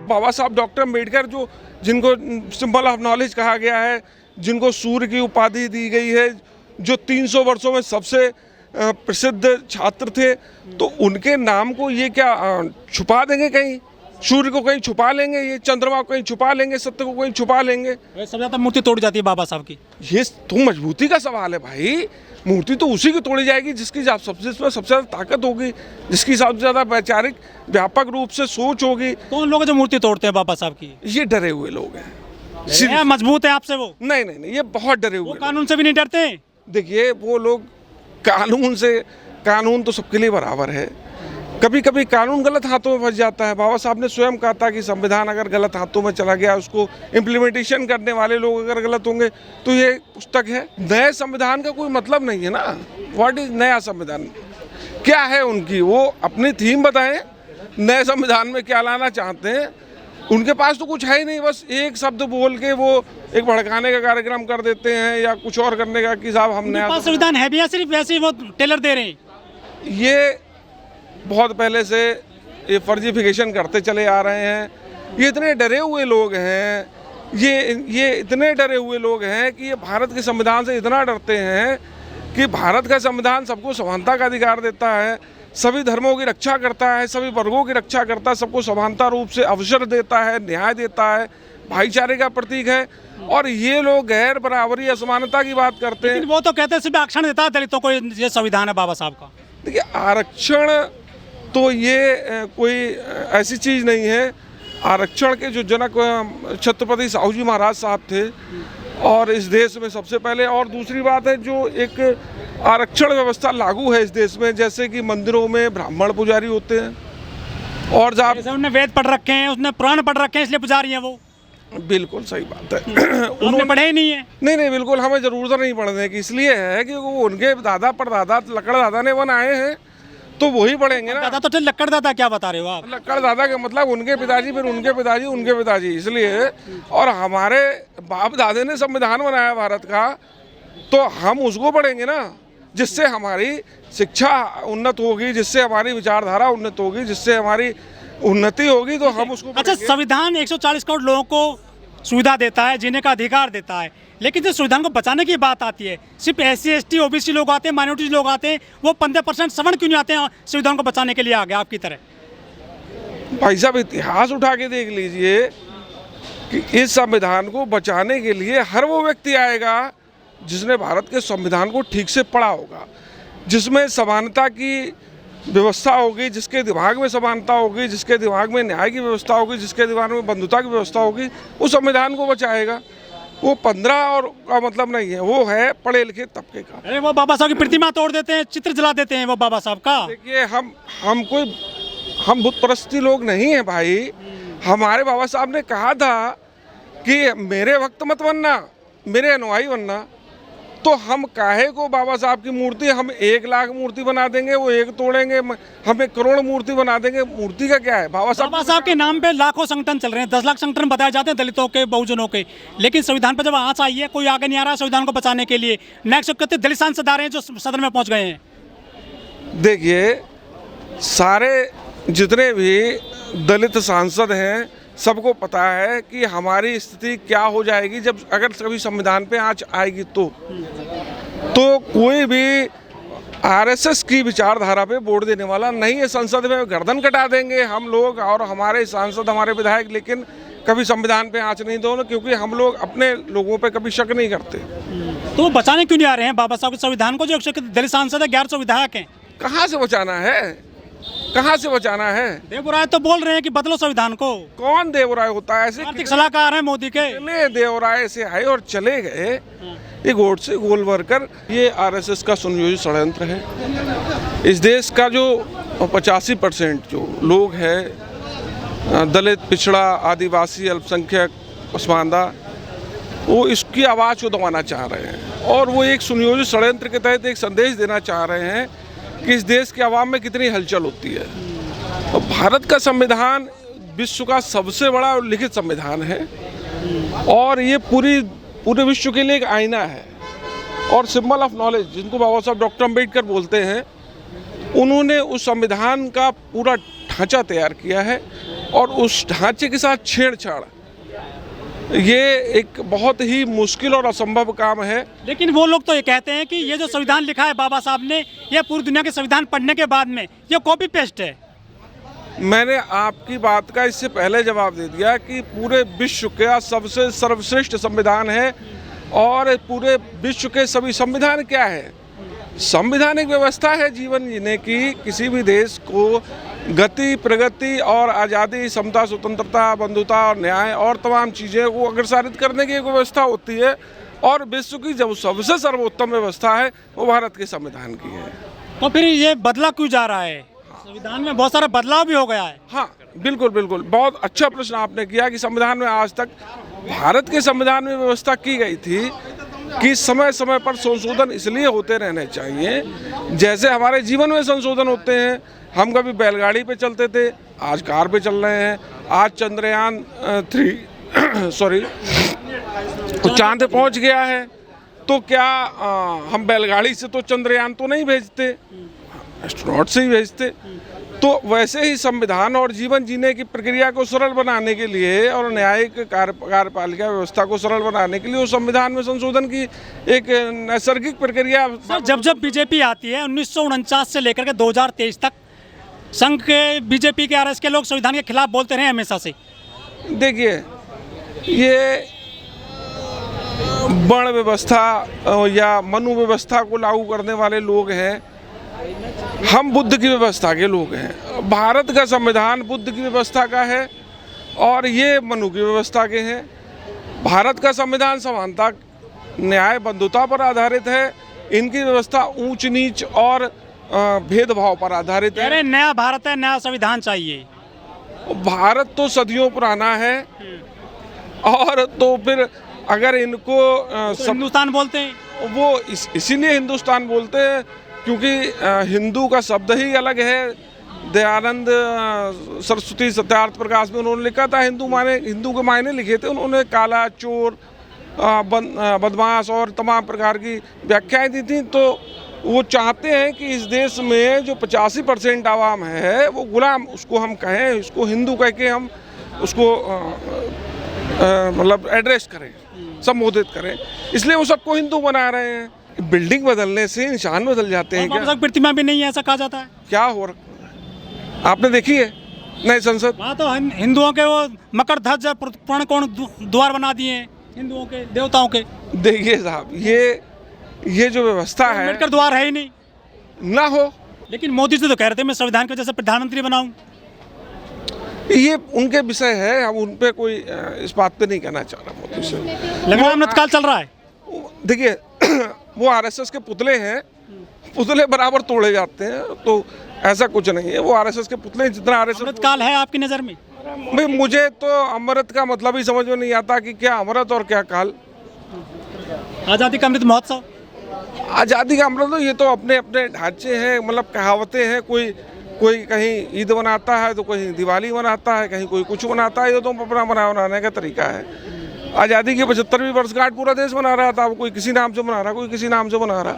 बाबा साहब डॉक्टर अम्बेडकर जो जिनको सिंबल ऑफ नॉलेज कहा गया है, जिनको सूर्य की उपाधि दी गई है, जो 300 वर्षों में सबसे प्रसिद्ध छात्र थे, तो उनके नाम को ये क्या छुपा देंगे कहीं? सूर्य को कहीं छुपा लेंगे, ये चंद्रमा को कहीं छुपा लेंगे, सत्य को कहीं छुपा लेंगे? सबसे ज़्यादा मूर्ति तोड़ी जाती है बाबा साहब की। ये तो मजबूती का सवाल है भाई। मूर्ति तो उसी की तोड़ी जाएगी जिसकी सबसे ज़्यादा ताकत होगी, जिसकी सबसे ज़्यादा वैचारिक व्यापक रूप से सोच होगी। कौन लोग जो मूर्ति तोड़ते हैं बाबा साहब की? ये डरे हुए लोग हैं। मजबूत है आपसे वो? नहीं, ये बहुत डरे हुए। कानून से भी नहीं डरते? देखिए वो लोग कानून तो सबके लिए बराबर है। कभी कभी कानून गलत हाथों में फंस जाता है। बाबा साहब ने स्वयं कहा था कि संविधान अगर गलत हाथों में चला गया, उसको इम्प्लीमेंटेशन करने वाले लोग अगर गलत होंगे तो ये पुस्तक है। नए संविधान का कोई मतलब नहीं है ना। व्हाट इज नया संविधान? क्या है उनकी? वो अपनी थीम बताएं, नए संविधान में क्या लाना चाहते हैं। उनके पास तो कुछ है ही नहीं, बस एक शब्द बोल के वो एक भड़काने का कार्यक्रम कर देते हैं या कुछ और करने का कि साहब हम नया संविधान है भी या सिर्फ वैसे ही वो टेलर दे रहे हैं? ये बहुत पहले से ये फर्जिफिकेशन करते चले आ रहे हैं। ये इतने डरे हुए लोग हैं, ये इतने डरे हुए लोग हैं कि ये भारत के संविधान से इतना डरते हैं कि भारत का संविधान सबको समानता का अधिकार देता है, सभी धर्मों की रक्षा करता है, सभी वर्गों की रक्षा करता है, सबको समानता रूप से अवसर देता है, न्याय देता है, भाईचारे का प्रतीक है। और ये लोग गैर बराबरी असमानता की बात करते हैं। वो तो कहते हैं सिर्फ आरक्षण देता है दलितों को, ये संविधान है बाबा साहब का। देखिए आरक्षण तो ये कोई ऐसी चीज़ नहीं है। आरक्षण के जो जनक छत्रपति साहू जी महाराज साहब थे और इस देश में सबसे पहले। और दूसरी बात है, जो एक आरक्षण व्यवस्था लागू है इस देश में, जैसे कि मंदिरों में ब्राह्मण पुजारी होते हैं और जब उन्होंने वेद पढ़ रखे हैं, उसने पुराण पढ़ रखे हैं, इसलिए पुजारी हैं वो। बिल्कुल सही बात है। उन्होंने पढ़े ही नहीं है। नहीं, बिल्कुल हमें जरूरत नहीं पढ़ने की। इसलिए है कि वो उनके दादा परदादा लक्कड़ दादा ने बनाए हैं, तो वही पढ़ेंगे ना। दादा तो लक्कड़ दादा क्या बता रहे हो आप? लक्कड़ दादा का मतलब उनके पिताजी, फिर उनके पिताजी, उनके पिताजी, इसलिए। और हमारे बाप दादे ने संविधान बनाया भारत का, तो हम उसको पढ़ेंगे ना, जिससे हमारी शिक्षा उन्नत होगी, जिससे हमारी विचारधारा उन्नत होगी, जिससे हमारी उन्नति होगी, तो हम उसको। अच्छा, संविधान 140 करोड़ लोगों को सुविधा देता है, जीने का अधिकार देता है, लेकिन जो संविधान को बचाने की बात आती है, सिर्फ SC ST OBC लोग आते हैं, माइनॉरिटी लोग आते हैं, वो 15% सवर्ण क्यों नहीं आते हैं संविधान को बचाने के लिए आगे आपकी तरह? भाई साहब इतिहास उठा के देख लीजिए कि इस संविधान को बचाने के लिए हर वो व्यक्ति आएगा जिसने भारत के संविधान को ठीक से पढ़ा होगा, जिसमें समानता की व्यवस्था होगी, जिसके दिमाग में समानता होगी, जिसके दिमाग में न्याय की व्यवस्था होगी, जिसके दिमाग में बंधुता की व्यवस्था होगी, उस संविधान को बचाएगा। वो 15 और का मतलब नहीं है, वो है पढ़े लिखे तबके का। अरे वो बाबा साहब की प्रतिमा तोड़ देते हैं, चित्र जला देते हैं वो बाबा साहब का। देखिए हम बुत परस्ती लोग नहीं हैं भाई। हमारे बाबा साहब ने कहा था कि मेरे वक्त मत बनना, मेरे अनुयायी बनना। तो हम काहे को बाबा साहब की मूर्ति, हम 1 लाख मूर्ति बना देंगे, वो एक तोड़ेंगे, हम 1 करोड़ मूर्ति बना देंगे। मूर्ति का क्या है? बाबा साहब के नाम पे लाखों संगठन चल रहे हैं, 10 लाख संगठन बताए जाते हैं दलितों के, बहुजनों के, लेकिन संविधान पर जब आँच आई है, कोई आगे नहीं आ रहा है संविधान को बचाने के लिए। नेक्स्ट कहते दलित सांसद आ रहे हैं जो सदन में पहुंच गए हैं। देखिए सारे जितने भी दलित सांसद हैं, सबको पता है कि हमारी स्थिति क्या हो जाएगी जब अगर कभी संविधान पे आँच आएगी। तो कोई भी RSS की विचारधारा पे वोट देने वाला नहीं है। संसद में गर्दन कटा देंगे हम लोग और हमारे सांसद, हमारे विधायक, लेकिन कभी संविधान पे आँच नहीं दो, क्योंकि हम लोग अपने लोगों पे कभी शक नहीं करते। तो वो बचाने क्यों नहीं आ रहे हैं बाबा साहब के संविधान को, जो दलित सांसद है, 1100 विधायक हैं? कहाँ से बचाना है? कहाँ से बचाना है? देवराय तो बोल रहे हैं कि बदलो संविधान को। कौन देवराय होता है? ऐसे आर्थिक सलाहकार हैं मोदी के। देवराय से आए और चले गए। ये गोडसे गोलवरकर, ये RSS का सुनियोजित षड्यंत्र है। इस देश का जो 85% जो लोग हैं, दलित, पिछड़ा, आदिवासी, अल्पसंख्यक, पसमानदा, वो इसकी आवाज़ को दबाना चाह रहे हैं। और वो एक सुनियोजित षड्यंत्र के तहत एक संदेश देना चाह रहे हैं कि इस देश के आवाम में कितनी हलचल होती है। और भारत का संविधान विश्व का सबसे बड़ा लिखित संविधान है और ये पूरे विश्व के लिए एक आईना है। और सिंबल ऑफ नॉलेज, जिनको बाबा साहब डॉक्टर अम्बेडकर बोलते हैं, उन्होंने उस संविधान का पूरा ढांचा तैयार किया है और उस ढांचे के साथ छेड़छाड़, ये एक बहुत ही मुश्किल और असंभव काम है। लेकिन वो लोग तो ये कहते हैं कि ये जो संविधान लिखा है बाबा साहब ने, ये पूरी दुनिया के संविधान पढ़ने के बाद में ये कॉपी पेस्ट है। मैंने आपकी बात का इससे पहले जवाब दे दिया कि पूरे विश्व का सबसे सर्वश्रेष्ठ संविधान है। और पूरे विश्व के सभी संविधान क्या है? संविधान एक व्यवस्था है जीवन जीने की। किसी भी देश को गति, प्रगति और आज़ादी, समता, स्वतंत्रता, बंधुता और न्याय और तमाम चीज़ें को अग्रसारित करने की एक व्यवस्था होती है। और विश्व की जो सबसे सर्वोत्तम व्यवस्था है वो भारत के संविधान की है। तो फिर ये बदला क्यों जा रहा है? संविधान में बहुत सारा बदलाव भी हो गया है। हाँ, बिल्कुल बिल्कुल, बहुत अच्छा प्रश्न आपने किया कि संविधान में आज तक, भारत के संविधान में व्यवस्था की गई थी कि समय समय पर संशोधन इसलिए होते रहने चाहिए। जैसे हमारे जीवन में संशोधन होते हैं, हम कभी बैलगाड़ी पे चलते थे, आज कार पे चल रहे हैं। आज चंद्रयान 3 सॉरी चांद पे पहुंच गया है, तो क्या हम बैलगाड़ी से तो चंद्रयान तो नहीं भेजते, एस्ट्रोनॉट से ही भेजते। तो वैसे ही संविधान और जीवन जीने की प्रक्रिया को सरल बनाने के लिए और न्यायिक कार्यपालिका व्यवस्था को सरल बनाने के लिए उस संविधान में संशोधन की एक नैसर्गिक प्रक्रिया। जब जब बीजेपी आती है 1949 से लेकर के 2023 तक संघ के बीजेपी के आरएस के लोग संविधान के खिलाफ बोलते रहे हमेशा से। देखिए, ये वर्ण व्यवस्था या मनु व्यवस्था को लागू करने वाले लोग हैं, हम बुद्ध की व्यवस्था के लोग हैं। भारत का संविधान बुद्ध की व्यवस्था का है और ये मनु की व्यवस्था के हैं। भारत का संविधान समानता, न्याय, बंधुता पर आधारित है। इनकी व्यवस्था ऊंच नीच और भेदभाव पर आधारित है। अरे नया भारत है, नया संविधान चाहिए। भारत तो सदियों पुराना है। और तो फिर अगर इनको हिंदुस्तान बोलते हैं, वो इसीलिए हिंदुस्तान बोलते हैं क्योंकि हिंदू का शब्द ही अलग है। दयानंद सरस्वती सत्यार्थ प्रकाश में उन्होंने लिखा था, हिंदू के मायने लिखे थे उन्होंने। काला, चोर, बदमाश और तमाम प्रकार की व्याख्याएं दी थी। तो वो चाहते हैं कि इस देश में जो 85% आवाम है वो गुलाम उसको हम कहें, उसको हिंदू कह के हम उसको मतलब एड्रेस करें, संबोधित करें। इसलिए वो सबको हिंदू बना रहे हैं। बिल्डिंग बदलने से इंसान बदल जाते हैं क्या? प्रतिमा भी नहीं है ऐसा कहा जाता है। क्या हो रहा आपने देखी है नई संसद? वहाँ तो हिंदुओं के वो मकर ध्वज पूर्ण कोण द्वार बना दिए हैं हिंदुओं के, देवताओं के। देखिए साहब, ये जो व्यवस्था है, अम्बेडकर द्वार है ही नहीं ना हो। लेकिन मोदी जी तो कह रहे थे मैं संविधान की वजह से प्रधानमंत्री बनाऊं। ये उनके विषय है, हम उन पे कोई इस बात पे नहीं कहना चाह रहा मोदी से। लग रहा है अमृतकाल चल रहा है। देखिए, वो आरएसएस के पुतले हैं, पुतले बराबर तोड़े जाते हैं। तो ऐसा कुछ नहीं है, वो आरएसएस के पुतले जितना आरएसएस। अमृतकाल है आपकी नज़र में? भाई मुझे तो अमृत का मतलब ही समझ में नहीं आता कि क्या अमृत और क्या काल। आज़ादी का अमृत महोत्सव, आज़ादी का अमृत, तो ये तो अपने अपने ढांचे हैं, मतलब कहावतें हैं। कोई कहीं ईद मनाता है तो कहीं दिवाली मनाता है, कहीं कोई कुछ मनाता है। ये तो अपना मनाने का तरीका है। आज़ादी की 75वीं वर्षगांठ पूरा देश मना रहा था, कोई किसी नाम से मना रहा, कोई किसी नाम से मना रहा।